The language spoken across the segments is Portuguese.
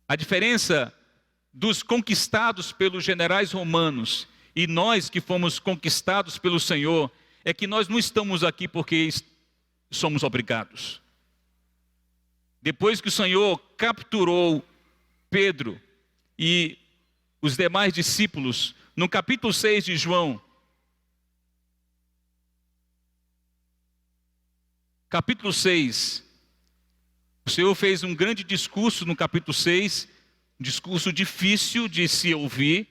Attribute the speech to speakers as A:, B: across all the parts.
A: A diferença dos conquistados pelos generais romanos e nós que fomos conquistados pelo Senhor é que nós não estamos aqui porque somos obrigados. Depois que o Senhor capturou Pedro e os demais discípulos, no capítulo 6 de João, capítulo 6, o Senhor fez um grande discurso no capítulo 6, um discurso difícil de se ouvir,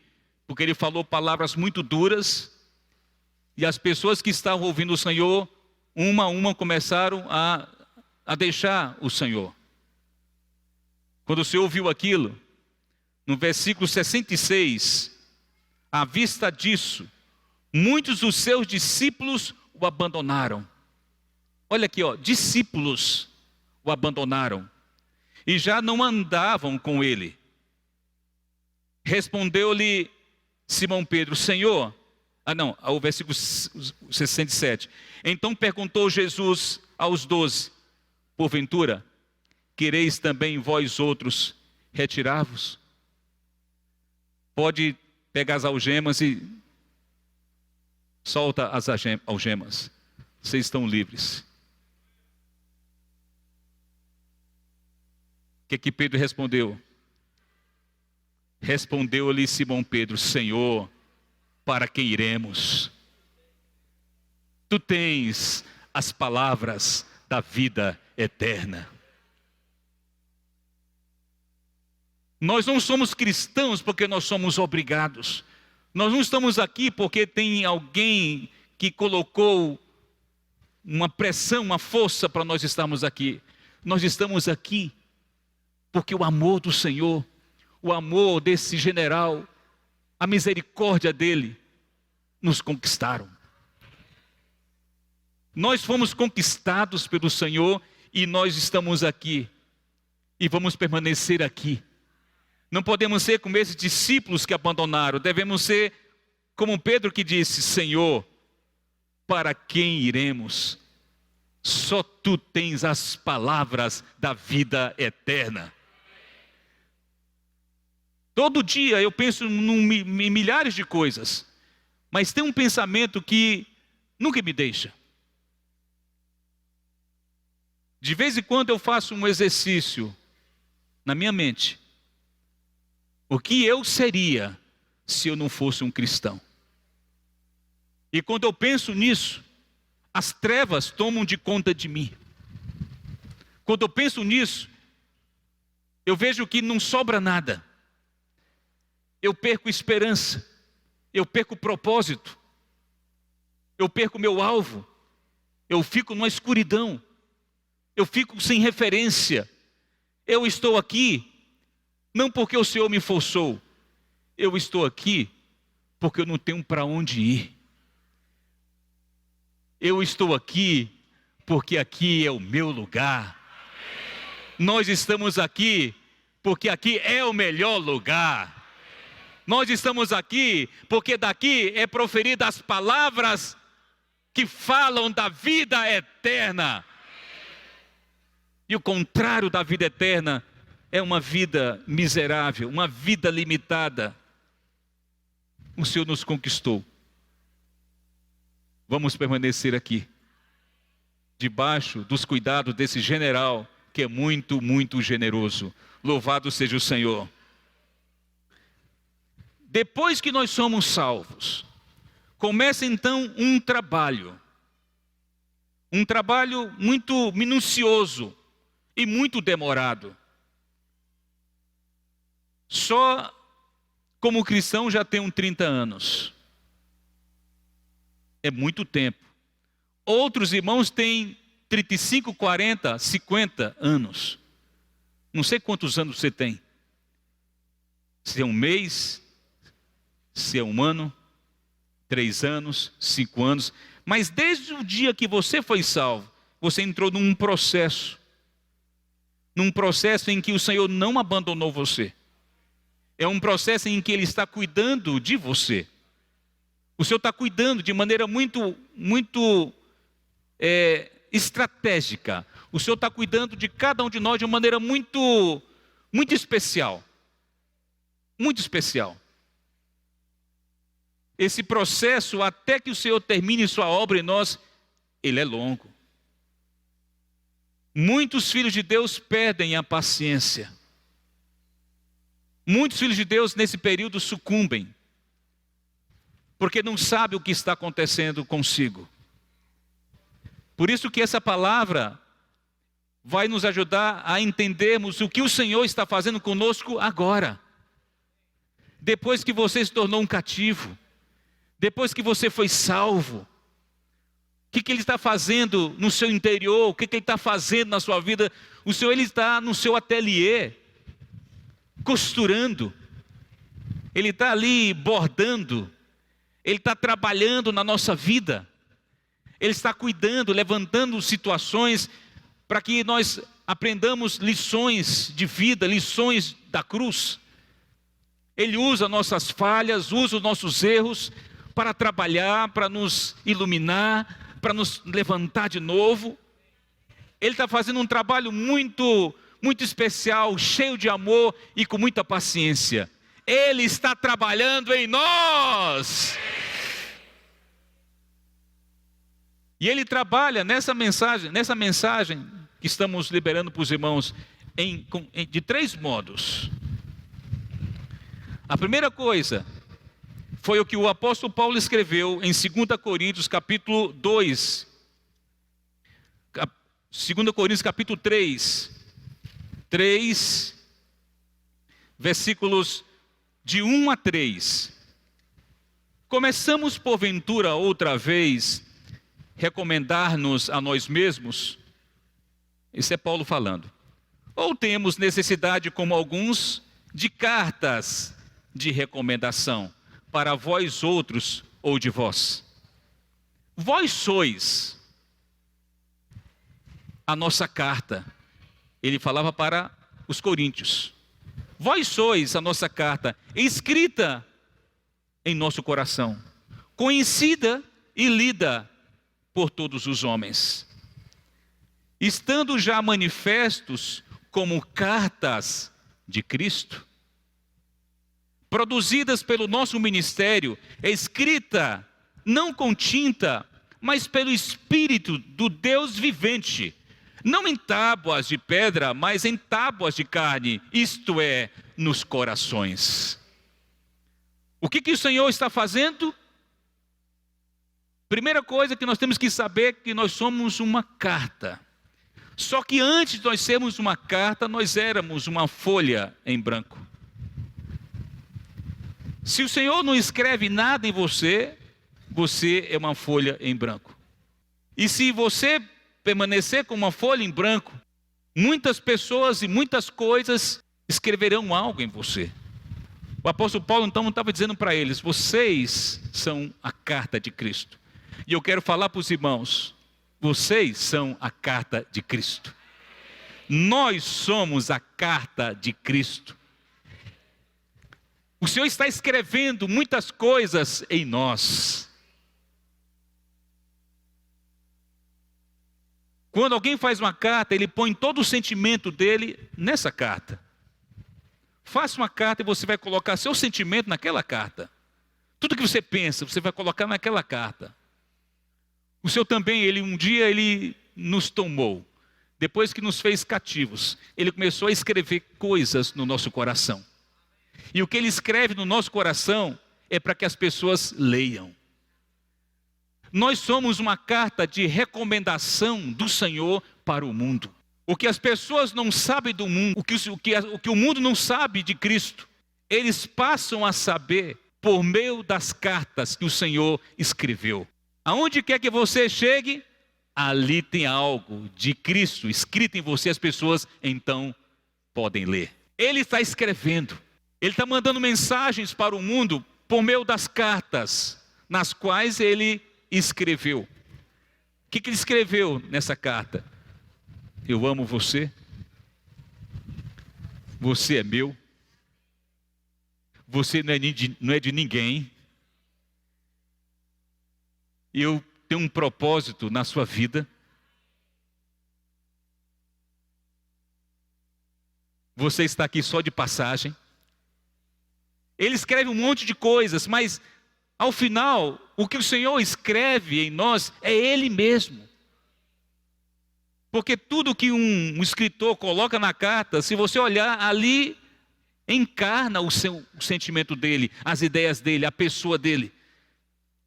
A: porque ele falou palavras muito duras, e as pessoas que estavam ouvindo o Senhor, uma a uma começaram a deixar o Senhor. Quando o Senhor ouviu aquilo, no versículo 66, à vista disso, muitos dos seus discípulos o abandonaram. Olha aqui, discípulos o abandonaram e já não andavam com ele. Respondeu-lhe Simão Pedro, Senhor, o versículo 67. Então perguntou Jesus aos 12, porventura, quereis também vós outros retirar-vos? Pode pegar as algemas e solta as algemas. Vocês estão livres. O que Pedro respondeu? Respondeu-lhe Simão Pedro, Senhor, para quem iremos? Tu tens as palavras da vida eterna. Nós não somos cristãos porque nós somos obrigados. Nós não estamos aqui porque tem alguém que colocou uma pressão, uma força para nós estarmos aqui. Nós estamos aqui porque o amor do Senhor, o amor desse general, a misericórdia dele, nos conquistaram. Nós fomos conquistados pelo Senhor e nós estamos aqui e vamos permanecer aqui. Não podemos ser como esses discípulos que abandonaram, devemos ser como Pedro que disse, Senhor, para quem iremos? Só tu tens as palavras da vida eterna. Todo dia eu penso em milhares de coisas, mas tem um pensamento que nunca me deixa. De vez em quando eu faço um exercício na minha mente. O que eu seria se eu não fosse um cristão? E quando eu penso nisso, as trevas tomam de conta de mim. Quando eu penso nisso, eu vejo que não sobra nada. Eu perco esperança, eu perco propósito, eu perco meu alvo, eu fico numa escuridão, eu fico sem referência. Eu estou aqui, não porque o Senhor me forçou, eu estou aqui porque eu não tenho para onde ir. Eu estou aqui porque aqui é o meu lugar. Nós estamos aqui porque aqui é o melhor lugar. Nós estamos aqui porque daqui é proferida as palavras que falam da vida eterna. E o contrário da vida eterna é uma vida miserável, uma vida limitada. O Senhor nos conquistou. Vamos permanecer aqui, debaixo dos cuidados desse general que é muito, muito generoso. Louvado seja o Senhor. Depois que nós somos salvos, começa então um trabalho muito minucioso e muito demorado. Só como cristão já tenho 30 anos. É muito tempo. Outros irmãos têm 35, 40, 50 anos. Não sei quantos anos você tem. Se é um mês, se é um ano, 3 anos, 5 anos. Mas desde o dia que você foi salvo, você entrou num processo em que o Senhor não abandonou você. É um processo em que Ele está cuidando de você. O Senhor está cuidando de maneira muito estratégica. O Senhor está cuidando de cada um de nós de uma maneira muito especial. muito especial. Esse processo, até que o Senhor termine sua obra em nós, ele é longo. Muitos filhos de Deus perdem a paciência. Muitos filhos de Deus nesse período sucumbem, porque não sabem o que está acontecendo consigo. Por isso que essa palavra vai nos ajudar a entendermos o que o Senhor está fazendo conosco agora. Depois que você se tornou um cativo, depois que você foi salvo, o que Ele está fazendo no seu interior, o que Ele está fazendo na sua vida? O Senhor, Ele está no seu ateliê, costurando, Ele está ali bordando, Ele está trabalhando na nossa vida, Ele está cuidando, levantando situações para que nós aprendamos lições de vida, lições da cruz. Ele usa nossas falhas, usa os nossos erros para trabalhar, para nos iluminar, para nos levantar de novo. Ele está fazendo um trabalho muito especial, cheio de amor e com muita paciência. Ele está trabalhando em nós. E Ele trabalha nessa mensagem que estamos liberando para os irmãos, de 3 modos. A primeira coisa foi o que o apóstolo Paulo escreveu em 2 Coríntios capítulo 2. 2 Coríntios capítulo 3, versículos de 1 a 3. Começamos porventura outra vez recomendar-nos a nós mesmos? Isso é Paulo falando. Ou temos necessidade, como alguns, de cartas de recomendação para vós outros ou de vós? Vós sois a nossa carta. Ele falava para os coríntios. Vós sois a nossa carta, escrita em nosso coração, conhecida e lida por todos os homens, estando já manifestos como cartas de Cristo, produzidas pelo nosso ministério, escrita não com tinta, mas pelo Espírito do Deus vivente, não em tábuas de pedra, mas em tábuas de carne, isto é, nos corações. O que o Senhor está fazendo? Primeira coisa que nós temos que saber é que nós somos uma carta. Só que antes de nós sermos uma carta, nós éramos uma folha em branco. Se o Senhor não escreve nada em você, você é uma folha em branco. E se você permanecer com uma folha em branco, muitas pessoas e muitas coisas escreverão algo em você. O apóstolo Paulo então estava dizendo para eles: vocês são a carta de Cristo. E eu quero falar para os irmãos: vocês são a carta de Cristo. Nós somos a carta de Cristo. O Senhor está escrevendo muitas coisas em nós. Quando alguém faz uma carta, ele põe todo o sentimento dele nessa carta. Faça uma carta e você vai colocar seu sentimento naquela carta. Tudo que você pensa, você vai colocar naquela carta. O Senhor também, um dia ele nos tomou. Depois que nos fez cativos, Ele começou a escrever coisas no nosso coração. E o que Ele escreve no nosso coração é para que as pessoas leiam. Nós somos uma carta de recomendação do Senhor para o mundo. O que as pessoas não sabem do mundo, o que o mundo não sabe de Cristo, eles passam a saber por meio das cartas que o Senhor escreveu. Aonde quer que você chegue, ali tem algo de Cristo escrito em você, as pessoas então podem ler. Ele está escrevendo, Ele está mandando mensagens para o mundo por meio das cartas, nas quais Ele escreveu. O que Ele escreveu nessa carta? Eu amo você, você é meu, você não é de ninguém, eu tenho um propósito na sua vida, você está aqui só de passagem, Ele escreve um monte de coisas, mas ao final, o que o Senhor escreve em nós é Ele mesmo. Porque tudo que um escritor coloca na carta, se você olhar ali, encarna o sentimento dele, as ideias dele, a pessoa dele.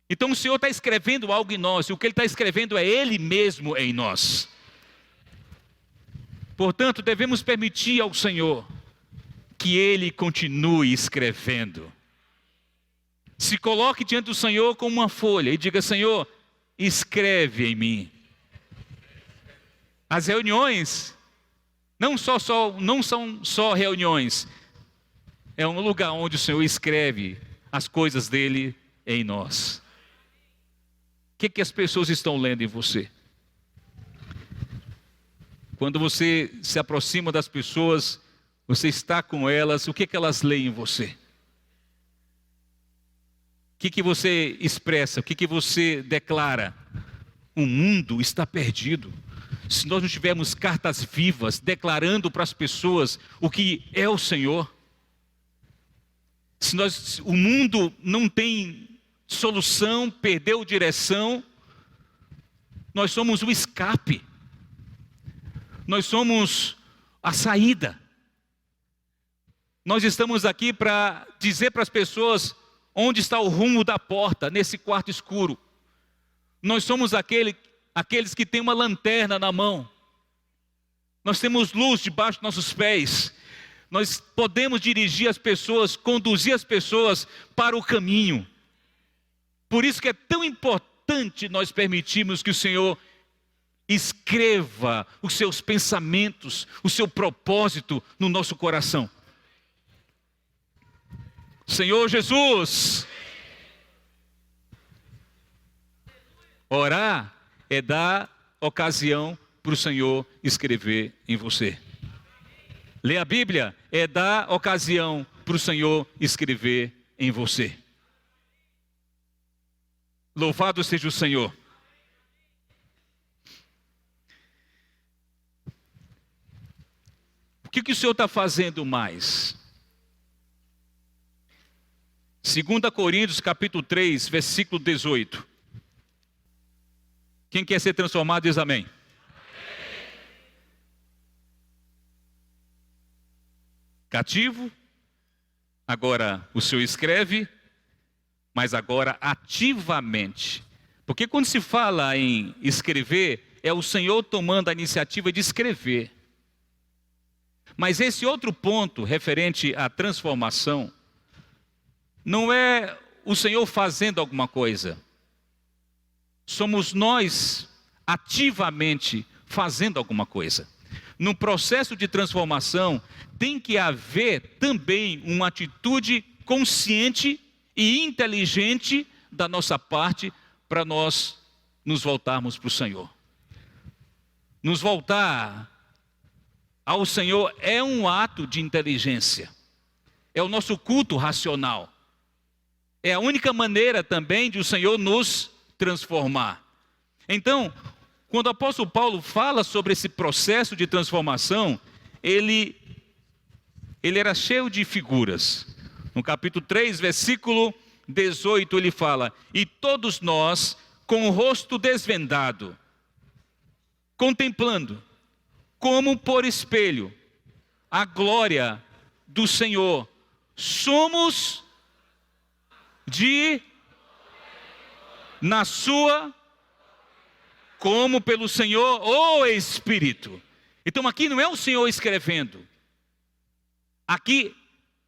A: Então o Senhor está escrevendo algo em nós, e o que Ele está escrevendo é Ele mesmo em nós. Portanto, devemos permitir ao Senhor que Ele continue escrevendo. Se coloque diante do Senhor com uma folha e diga: Senhor, escreve em mim. As reuniões não são só reuniões, é um lugar onde o Senhor escreve as coisas dele em nós. O que as pessoas estão lendo em você? Quando você se aproxima das pessoas, você está com elas, o que elas leem em você? O que você expressa? O que você declara? O mundo está perdido. Se nós não tivermos cartas vivas declarando para as pessoas o que é o Senhor, o mundo não tem solução, perdeu direção, nós somos o escape, nós somos a saída. Nós estamos aqui para dizer para as pessoas onde está o rumo da porta, nesse quarto escuro. Nós somos aqueles que têm uma lanterna na mão. Nós temos luz debaixo dos nossos pés. Nós podemos dirigir as pessoas, conduzir as pessoas para o caminho. Por isso que é tão importante nós permitirmos que o Senhor escreva os seus pensamentos, o seu propósito no nosso coração. Senhor Jesus, orar é dar ocasião para o Senhor escrever em você. Ler a Bíblia é dar ocasião para o Senhor escrever em você. Louvado seja o Senhor. O que o Senhor está fazendo mais? 2 Coríntios capítulo 3, versículo 18. Quem quer ser transformado diz amém. Cativo, agora o Senhor escreve, mas agora ativamente. Porque quando se fala em escrever, é o Senhor tomando a iniciativa de escrever. Mas esse outro ponto, referente à transformação, não é o Senhor fazendo alguma coisa. Somos nós ativamente fazendo alguma coisa. No processo de transformação, tem que haver também uma atitude consciente e inteligente da nossa parte para nós nos voltarmos para o Senhor. Nos voltar ao Senhor é um ato de inteligência. É o nosso culto racional. É a única maneira também de o Senhor nos transformar. Então, quando o apóstolo Paulo fala sobre esse processo de transformação, ele era cheio de figuras. No capítulo 3, versículo 18, ele fala: e todos nós, com o rosto desvendado, contemplando, como por espelho, a glória do Senhor, somos na sua, como pelo Senhor, o Espírito. Então aqui não é o Senhor escrevendo. Aqui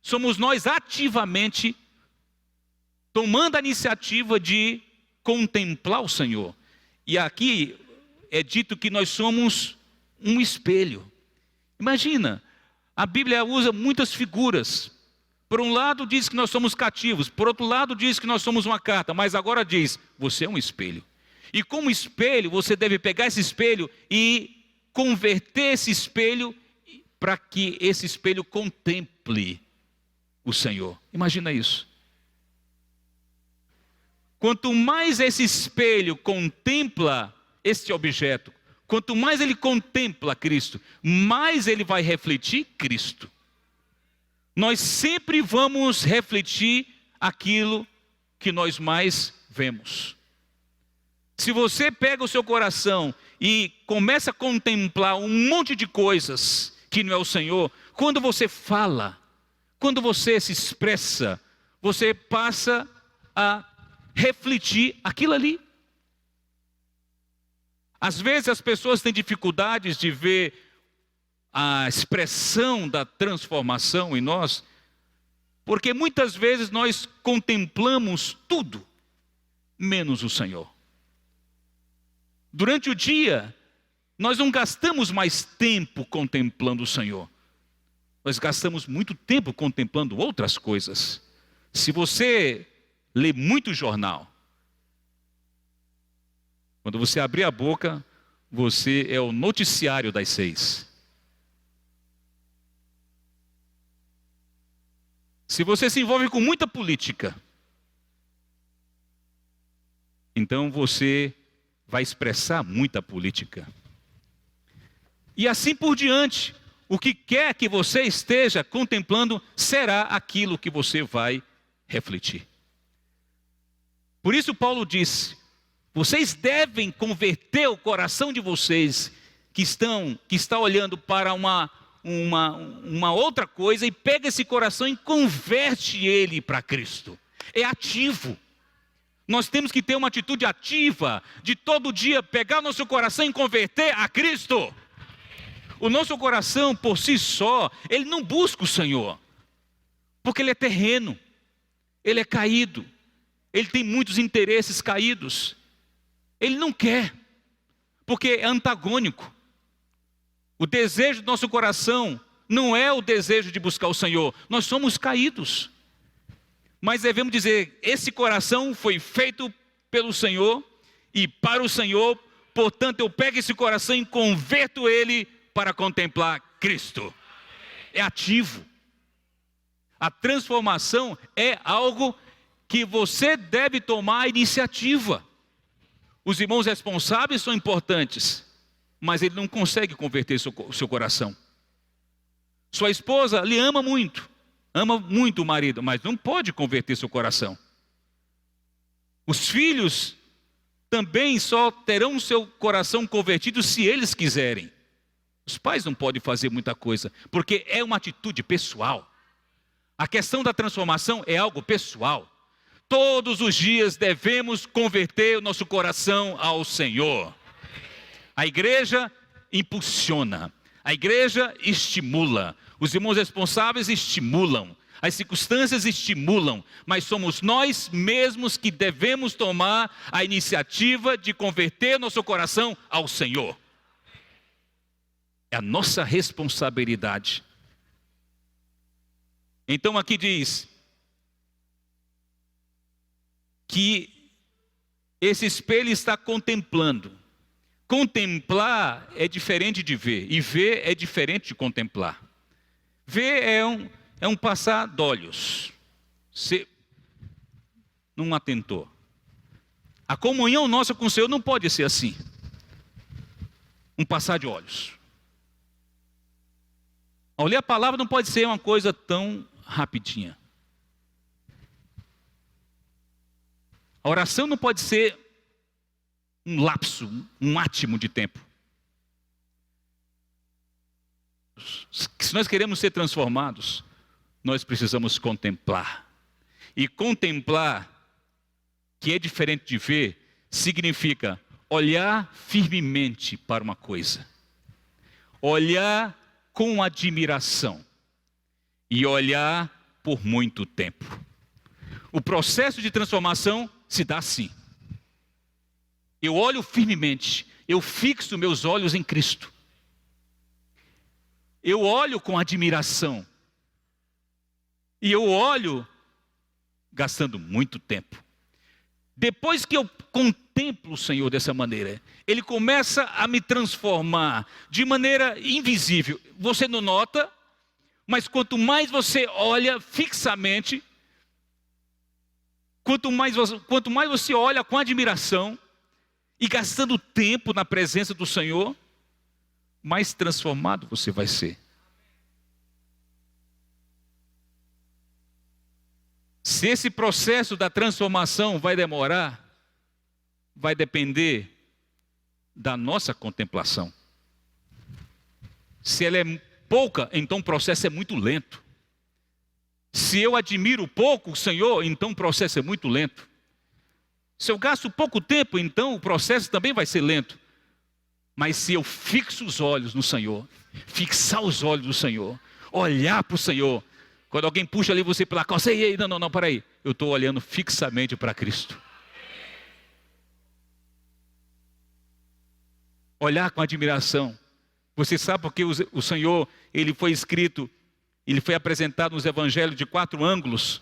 A: somos nós ativamente tomando a iniciativa de contemplar o Senhor. E aqui é dito que nós somos um espelho. Imagina, a Bíblia usa muitas figuras. Por um lado diz que nós somos cativos, por outro lado diz que nós somos uma carta, mas agora diz, você é um espelho. E como espelho, você deve pegar esse espelho e converter esse espelho para que esse espelho contemple o Senhor. Imagina isso. Quanto mais esse espelho contempla este objeto, quanto mais ele contempla Cristo, mais ele vai refletir Cristo. nós sempre vamos refletir aquilo que nós mais vemos. Se você pega o seu coração e começa a contemplar um monte de coisas que não é o Senhor, quando você fala, quando você se expressa, você passa a refletir aquilo ali. Às vezes as pessoas têm dificuldades de ver a expressão da transformação em nós, porque muitas vezes nós contemplamos tudo, menos o Senhor. Durante o dia, nós não gastamos mais tempo contemplando o Senhor. Nós gastamos muito tempo contemplando outras coisas. Se você lê muito jornal, quando você abrir a boca, você é o noticiário das 6. Se você se envolve com muita política, então você vai expressar muita política. E assim por diante, o que quer que você esteja contemplando será aquilo que você vai refletir. Por isso Paulo disse: vocês devem converter o coração de vocês que está olhando para uma outra coisa, e pega esse coração e converte ele para Cristo. É ativo. Nós temos que ter uma atitude ativa, de todo dia pegar o nosso coração e converter a Cristo. O nosso coração por si só, ele não busca o Senhor, porque ele é terreno, ele é caído, ele tem muitos interesses caídos. Ele não quer, porque é antagônico. O desejo do nosso coração não é o desejo de buscar o Senhor. Nós somos caídos. Mas devemos dizer: esse coração foi feito pelo Senhor e para o Senhor. Portanto, eu pego esse coração e converto ele para contemplar Cristo. É ativo. A transformação é algo que você deve tomar a iniciativa. Os irmãos responsáveis são importantes, mas ele não consegue converter o seu coração. Sua esposa lhe ama muito o marido, mas não pode converter seu coração. Os filhos também só terão seu coração convertido se eles quiserem. Os pais não podem fazer muita coisa, porque é uma atitude pessoal. A questão da transformação é algo pessoal. Todos os dias devemos converter o nosso coração ao Senhor. A igreja impulsiona, a igreja estimula, os irmãos responsáveis estimulam, as circunstâncias estimulam, mas somos nós mesmos que devemos tomar a iniciativa de converter nosso coração ao Senhor. É a nossa responsabilidade. Então aqui diz que esse espelho está contemplando. Contemplar é diferente de ver, e ver é diferente de contemplar. Ver é um passar de olhos. Você não atentou. A comunhão nossa com o Senhor não pode ser assim. Um passar de olhos. Ao ler a palavra não pode ser uma coisa tão rapidinha. A oração não pode ser um lapso, um átimo de tempo. Se nós queremos ser transformados, nós precisamos contemplar. E contemplar, que é diferente de ver, significa olhar firmemente para uma coisa. Olhar com admiração. E olhar por muito tempo. O processo de transformação se dá assim. Eu olho firmemente, eu fixo meus olhos em Cristo. Eu olho com admiração. E eu olho gastando muito tempo. Depois que eu contemplo o Senhor dessa maneira, Ele começa a me transformar de maneira invisível. Você não nota, mas quanto mais você olha fixamente, quanto mais você olha com admiração e gastando tempo na presença do Senhor, mais transformado você vai ser. Se esse processo da transformação vai demorar, vai depender da nossa contemplação. Se ela é pouca, então o processo é muito lento. Se eu admiro pouco o Senhor, então o processo é muito lento. Se eu gasto pouco tempo, então o processo também vai ser lento. Mas se eu fixo os olhos no Senhor, fixar os olhos no Senhor, olhar para o Senhor, quando alguém puxa ali você pela calça, ei, não, peraí, eu estou olhando fixamente para Cristo. Olhar com admiração. Você sabe porque o Senhor, ele foi escrito, ele foi apresentado nos evangelhos de 4 ângulos,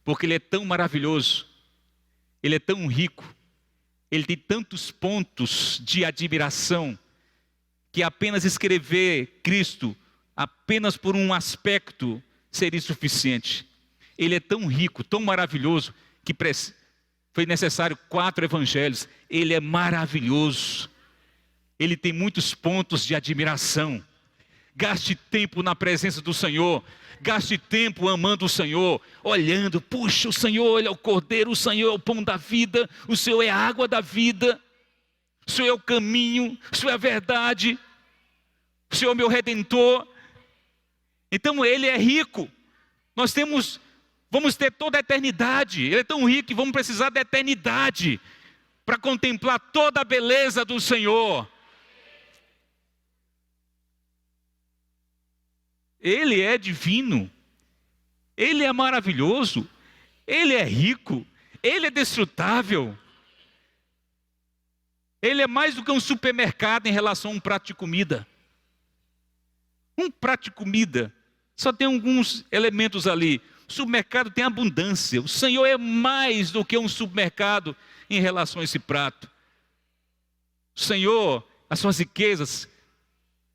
A: porque ele é tão maravilhoso, ele é tão rico, ele tem tantos pontos de admiração, que apenas escrever Cristo, apenas por um aspecto, seria suficiente. Ele é tão rico, tão maravilhoso, que foi necessário 4 evangelhos. Ele é maravilhoso, ele tem muitos pontos de admiração. Gaste tempo na presença do Senhor, gaste tempo amando o Senhor, olhando, puxa, o Senhor, Ele é o Cordeiro, o Senhor é o pão da vida, o Senhor é a água da vida, o Senhor é o caminho, o Senhor é a verdade, o Senhor é o meu Redentor. Então Ele é rico, vamos ter toda a eternidade, Ele é tão rico que vamos precisar da eternidade, para contemplar toda a beleza do Senhor. Ele é divino, Ele é maravilhoso, Ele é rico, Ele é desfrutável. Ele é mais do que um supermercado em relação a um prato de comida. Um prato de comida só tem alguns elementos ali. O supermercado tem abundância. O Senhor é mais do que um supermercado em relação a esse prato. O Senhor, as suas riquezas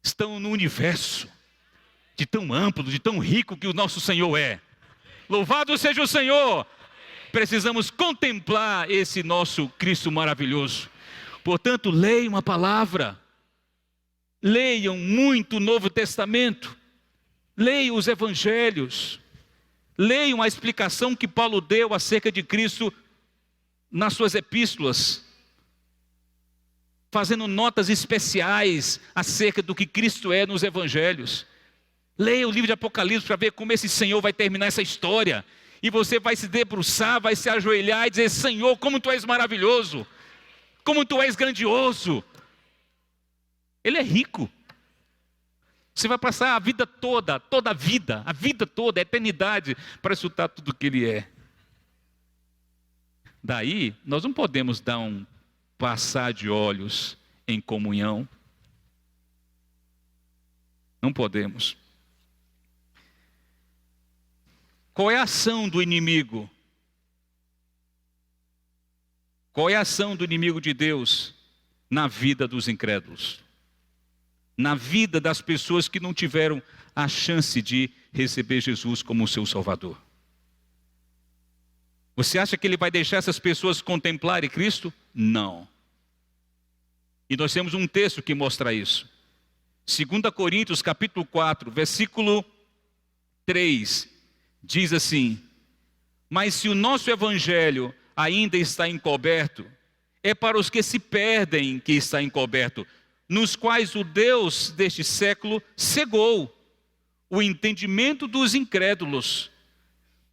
A: estão no universo, de tão amplo, de tão rico que o nosso Senhor é. Louvado seja o Senhor! Precisamos contemplar esse nosso Cristo maravilhoso. Portanto, leiam a palavra, leiam muito o Novo Testamento, leiam os evangelhos, leiam a explicação que Paulo deu acerca de Cristo nas suas epístolas, fazendo notas especiais acerca do que Cristo é nos evangelhos. Leia o livro de Apocalipse para ver como esse Senhor vai terminar essa história. E você vai se debruçar, vai se ajoelhar e dizer: Senhor, como Tu és maravilhoso, como Tu és grandioso. Ele é rico. Você vai passar a vida toda, a vida toda, a eternidade, para escutar tudo que Ele é. Daí, nós não podemos dar um passar de olhos em comunhão. Não podemos. Qual é a ação do inimigo? Qual é a ação do inimigo de Deus na vida dos incrédulos? Na vida das pessoas que não tiveram a chance de receber Jesus como seu Salvador. Você acha que ele vai deixar essas pessoas contemplarem Cristo? Não. E nós temos um texto que mostra isso. 2 Coríntios capítulo 4, versículo 3, diz assim: mas se o nosso evangelho ainda está encoberto, é para os que se perdem que está encoberto, nos quais o Deus deste século cegou o entendimento dos incrédulos,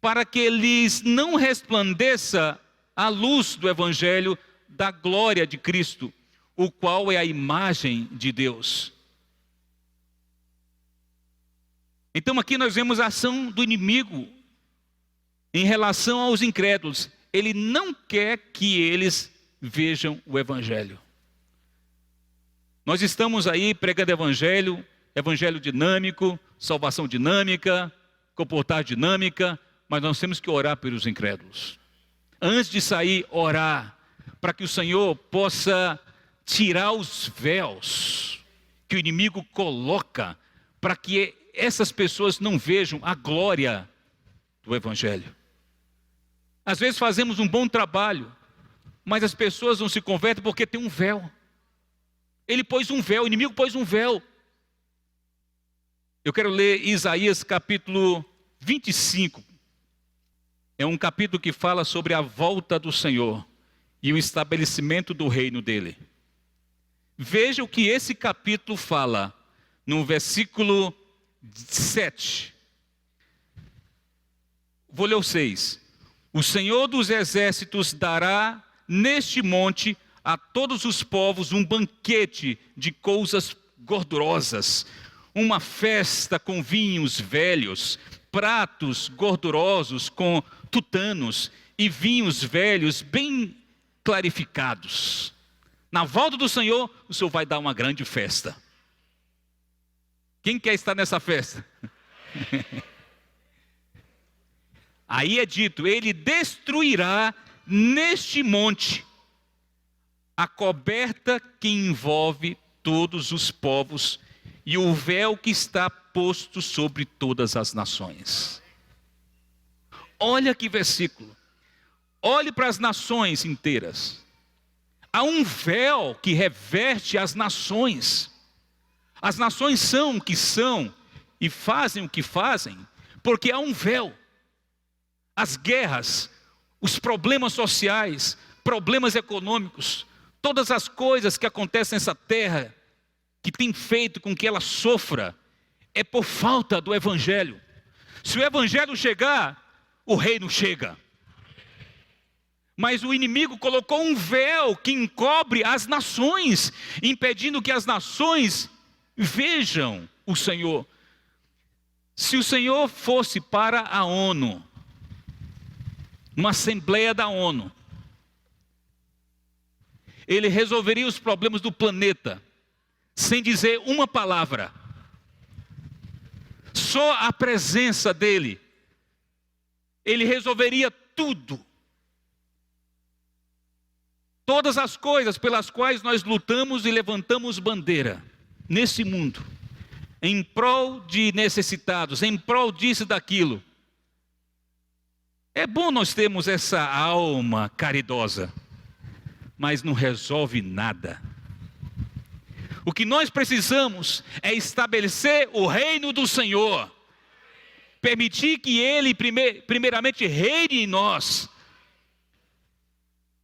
A: para que lhes não resplandeça a luz do evangelho da glória de Cristo, o qual é a imagem de Deus. Então aqui nós vemos a ação do inimigo em relação aos incrédulos. Ele não quer que eles vejam o evangelho. Nós estamos aí pregando evangelho dinâmico, salvação dinâmica, comportar dinâmica, mas nós temos que orar pelos incrédulos. Antes de sair, orar, para que o Senhor possa tirar os véus que o inimigo coloca, para que essas pessoas não vejam a glória do evangelho. Às vezes fazemos um bom trabalho, mas as pessoas não se convertem porque tem um véu. Ele pôs um véu, o inimigo pôs um véu. Eu quero ler Isaías capítulo 25. É um capítulo que fala sobre a volta do Senhor e o estabelecimento do reino dele. Veja o que esse capítulo fala no versículo 7. Vou ler o 6. O Senhor dos exércitos dará neste monte a todos os povos um banquete de coisas gordurosas, uma festa com vinhos velhos, pratos gordurosos com tutanos e vinhos velhos bem clarificados. Na volta do Senhor, o Senhor vai dar uma grande festa. Quem quer estar nessa festa? Aí é dito, ele destruirá neste monte a coberta que envolve todos os povos e o véu que está posto sobre todas as nações. Olha que versículo. Olhe para as nações inteiras. Há um véu que reverte as nações. As nações são o que são e fazem o que fazem, porque há um véu. As guerras, os problemas sociais, problemas econômicos, todas as coisas que acontecem nessa terra, que tem feito com que ela sofra, é por falta do Evangelho. Se o Evangelho chegar, o reino chega. Mas o inimigo colocou um véu que encobre as nações, impedindo que as nações vejam o Senhor. Se o Senhor fosse para a ONU, uma assembleia da ONU, ele resolveria os problemas do planeta, sem dizer uma palavra. Só a presença dele, ele resolveria tudo. Todas as coisas pelas quais nós lutamos e levantamos bandeira nesse mundo, em prol de necessitados, em prol disso e daquilo. É bom nós termos essa alma caridosa, mas não resolve nada. O que nós precisamos é estabelecer o reino do Senhor, permitir que Ele primeiramente reine em nós,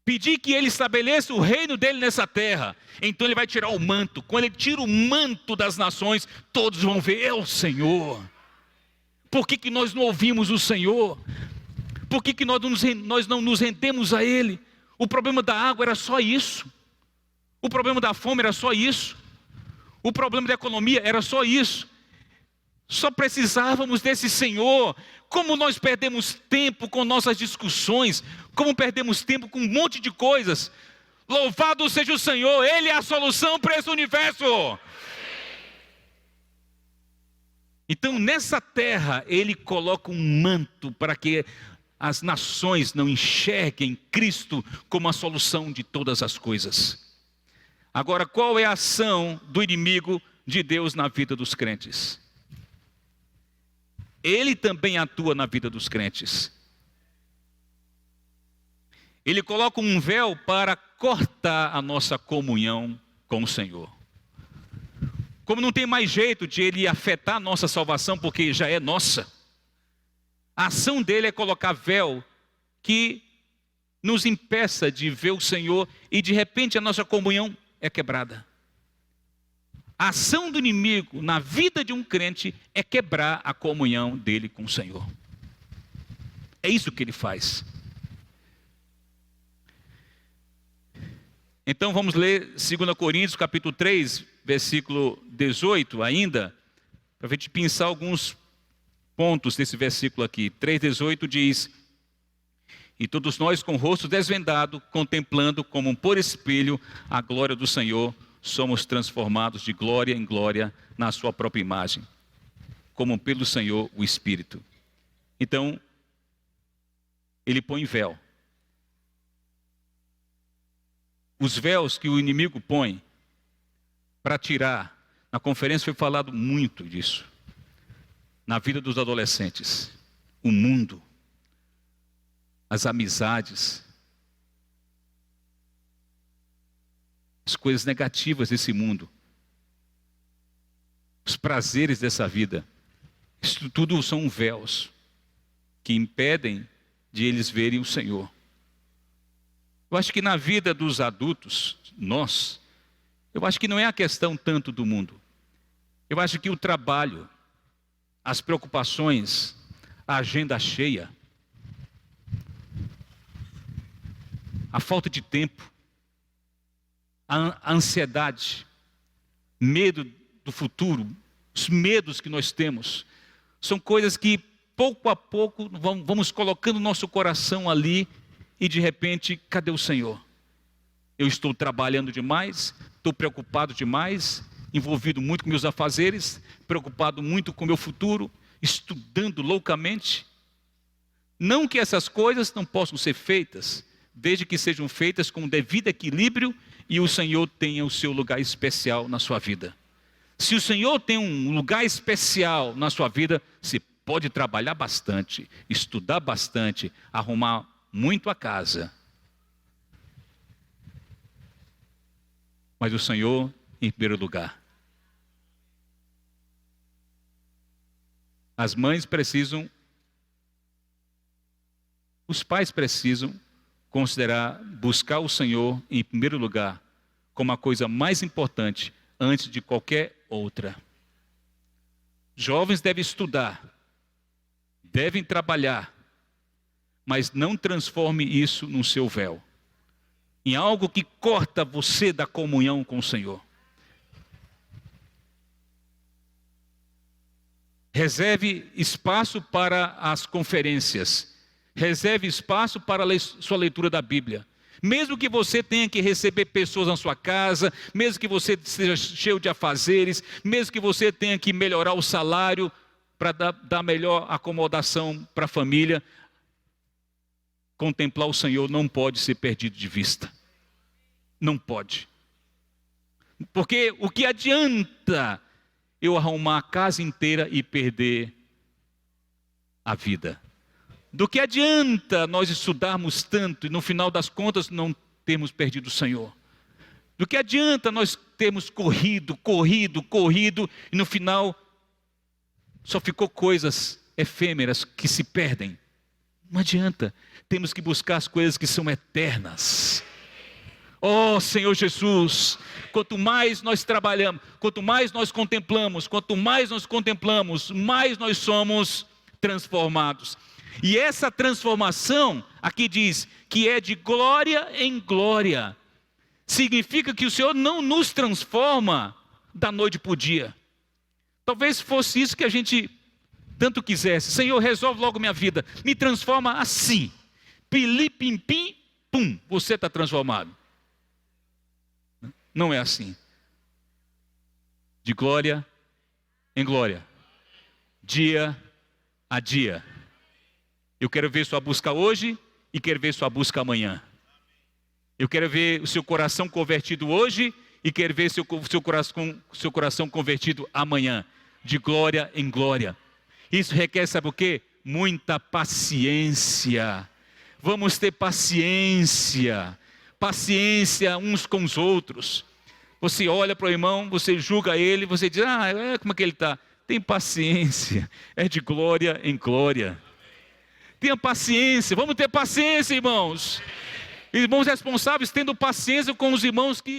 A: pedir que Ele estabeleça o reino dEle nessa terra. Então Ele vai tirar o manto. Quando Ele tira o manto das nações, todos vão ver, é o Senhor. Por que nós não ouvimos o Senhor? Por que nós não nos rendemos a Ele? O problema da água era só isso. O problema da fome era só isso. O problema da economia era só isso. Só precisávamos desse Senhor. Como nós perdemos tempo com nossas discussões, como perdemos tempo com um monte de coisas. Louvado seja o Senhor, Ele é a solução para esse universo. Então nessa terra, Ele coloca um manto para que as nações não enxerguem Cristo como a solução de todas as coisas. Agora, qual é a ação do inimigo de Deus na vida dos crentes? Ele também atua na vida dos crentes. Ele coloca um véu para cortar a nossa comunhão com o Senhor. Como não tem mais jeito de ele afetar a nossa salvação, porque já é nossa, a ação dele é colocar véu que nos impeça de ver o Senhor e de repente a nossa comunhão é quebrada. A ação do inimigo na vida de um crente é quebrar a comunhão dele com o Senhor. É isso que ele faz. Então vamos ler 2 Coríntios capítulo 3, versículo 18 ainda, para a gente pensar alguns pontos desse versículo aqui. 3,18 diz: e todos nós com o rosto desvendado, contemplando como por espelho a glória do Senhor, somos transformados de glória em glória na sua própria imagem, como pelo Senhor o Espírito. Então, ele põe véu. Os véus que o inimigo põe para tirar, na conferência foi falado muito disso, na vida dos adolescentes, o mundo, as amizades, as coisas negativas desse mundo, os prazeres dessa vida, isso tudo são véus que impedem de eles verem o Senhor. Eu acho que na vida dos adultos, eu acho que não é a questão tanto do mundo. Eu acho que o trabalho, as preocupações, a agenda cheia, a falta de tempo, a ansiedade, medo do futuro, os medos que nós temos, são coisas que pouco a pouco vamos colocando o nosso coração ali e de repente, cadê o Senhor? Eu estou trabalhando demais, estou preocupado demais, envolvido muito com meus afazeres, preocupado muito com o meu futuro, estudando loucamente. Não que essas coisas não possam ser feitas, desde que sejam feitas com o devido equilíbrio e o Senhor tenha o seu lugar especial na sua vida. Se o Senhor tem um lugar especial na sua vida, você pode trabalhar bastante, estudar bastante, arrumar muito a casa. Mas o Senhor em primeiro lugar. As mães precisam, os pais precisam considerar buscar o Senhor em primeiro lugar como a coisa mais importante antes de qualquer outra. Jovens devem estudar, devem trabalhar, mas não transforme isso no seu véu, em algo que corta você da comunhão com o Senhor. Reserve espaço para as conferências, reserve espaço para sua leitura da Bíblia. Mesmo que você tenha que receber pessoas na sua casa, mesmo que você esteja cheio de afazeres, mesmo que você tenha que melhorar o salário para dar melhor acomodação para a família, contemplar o Senhor não pode ser perdido de vista. Não pode. Porque o que adianta eu arrumar a casa inteira e perder a vida? Do que adianta nós estudarmos tanto e no final das contas não termos perdido o Senhor? Do que adianta nós termos corrido e no final só ficou coisas efêmeras que se perdem? Não adianta. Temos que buscar as coisas que são eternas. Oh Senhor Jesus, quanto mais nós trabalhamos, quanto mais nós contemplamos, mais nós somos transformados. E essa transformação, aqui diz, que é de glória em glória. Significa que o Senhor não nos transforma da noite para o dia. Talvez fosse isso que a gente tanto quisesse. Senhor, resolve logo minha vida. Me transforma assim. Pili, pim, pim, pum. Você está transformado. Não é assim. De glória em glória. Dia a dia. Eu quero ver sua busca hoje e quero ver sua busca amanhã. Eu quero ver o seu coração convertido hoje e quero ver seu coração convertido amanhã. De glória em glória. Isso requer, sabe o quê? Muita paciência. Vamos ter paciência. Paciência uns com os outros. Você olha para o irmão, você julga ele, você diz, como é que ele está? Tem paciência. É de glória em glória. Tenha paciência, vamos ter paciência, irmãos. Irmãos responsáveis tendo paciência com os irmãos que